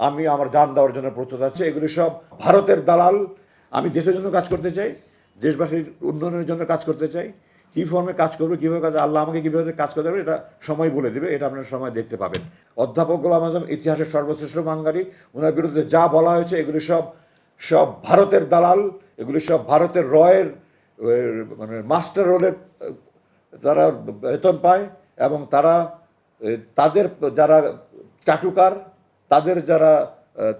আমি আমার জান দেওয়ার জন্য প্রস্তুত আছি। এগুলি সব ভারতের দালাল। আমি দেশের জন্য কাজ করতে চাই, দেশবাসীর উন্নয়নের জন্য কাজ করতে চাই। কী ফর্মে কাজ করবে, কীভাবে কাজ, আল্লাহ আমাকে কীভাবে কাজ করতে হবে এটা সময় বলে দেবে, এটা আপনার সময় দেখতে পাবেন। অধ্যাপক গোলাম আজম ইতিহাসের সর্বশ্রেষ্ঠ বাঙালি, ওনার বিরুদ্ধে যা বলা হয়েছে এগুলি সব সব ভারতের দালাল, এগুলি সব ভারতের রয়ের মানে মাস্টার রোলের তারা বেতন পায়, এবং তারা তাদের যারা চাটুকার, তাদের যারা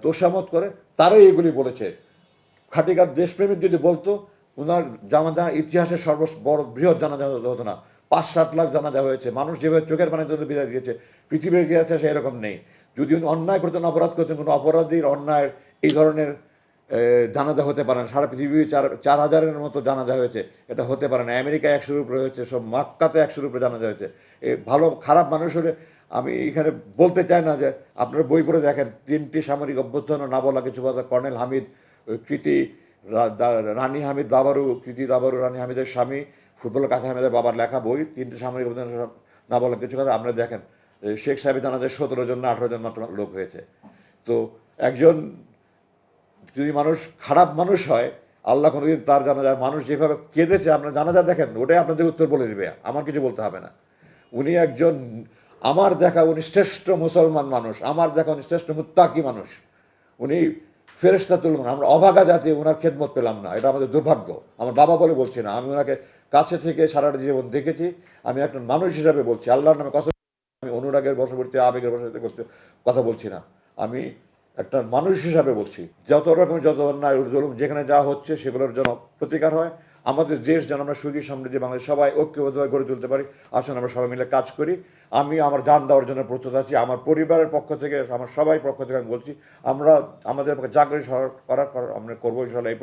তোষামত করে, তারাই এগুলি বলেছে। খাটিকার দেশপ্রেমিক যদি বলতো, ওনার জানাজা ইতিহাসের বড় বৃহৎ জানাজা হতো না। 5-7 লাখ জানাজা হয়েছে। মানুষ যেভাবে চোখের পানির জন্য বিদায় দিয়েছে, পৃথিবীর ইতিহাসে সে এরকম নেই। যদি উনি অন্যায় করতেন, অপরাধ করতেন, কোনো অপরাধীর অন্যায়ের এই ধরনের জানাজা হতে পারে না। সারা পৃথিবী 4,000-এর মতো জানাজা হয়েছে, এটা হতে পারে না। আমেরিকায় 100-এর উপরে হয়েছে, সব মক্কাতে 100-এর উপরে জানাজা হয়েছে। ভালো খারাপ মানুষ হলে আমি এখানে বলতে চাই না যে আপনারা বই পড়ে দেখেন, 3টি সামরিক অভ্যুত্থান না বলা কিছু কথা, কর্নেল হামিদ, কৃতি রানী হামিদ দাবারু, কৃতি দাবারু রানী হামিদের স্বামী, ফুটবলার কাছে হামিদের বাবার লেখা বই 3টি সামরিক অভ্যুত্থান না বলা কিছু কথা। আপনারা দেখেন শেখ সাহেবের জানাজায় 17 জন না 18 জন মাত্র লোক হয়েছে। তো একজন যদি মানুষ খারাপ মানুষ হয়, আল্লাহ কোনোদিন তার জানাজায় মানুষ যেভাবে কেঁদেছে, আপনার জানাজা দেখেন, ওটাই আপনাদের উত্তর বলে দেবে, আমার কিছু বলতে হবে না। উনি একজন আমার দেখা উনি শ্রেষ্ঠ মুসলমান মানুষ, আমার দেখা উনি শ্রেষ্ঠ মুত্তাকি মানুষ। উনি ফেরেশতা তুলবেন। আমরা অভাগা জাতি ওনার খেদমত পেলাম না, এটা আমাদের দুর্ভাগ্য। আমার বাবা বলে বলছি না, আমি ওনাকে কাছে থেকে সারাটা জীবন দেখেছি। আমি একটা মানুষ হিসাবে বলছি, আল্লাহর নামে কথা, আমি অনুরাগের বশবর্তী আবেগের বশবর্তী কথা বলছি না, আমি একটা মানুষ হিসাবে বলছি। যত রকমের যত অন্যায় জুলুম যেখানে যা হচ্ছে সেগুলোর যেন প্রতিকার হয়, আমাদের দেশ যেন আমরা সুখী সমৃদ্ধি বাংলাদেশ সবাই ঐক্যবদ্ধভাবে গড়ে তুলতে পারি। আসুন আমরা সবাই মিলে কাজ করি। আমি আমার জান দেওয়ার জন্য প্রস্তুত আছি। আমার পরিবারের পক্ষ থেকে, আমার সবাই পক্ষ থেকে আমি বলছি, আমরা আমাদের যা করে করার আমরা করবো ইনশাআল্লাহ। এই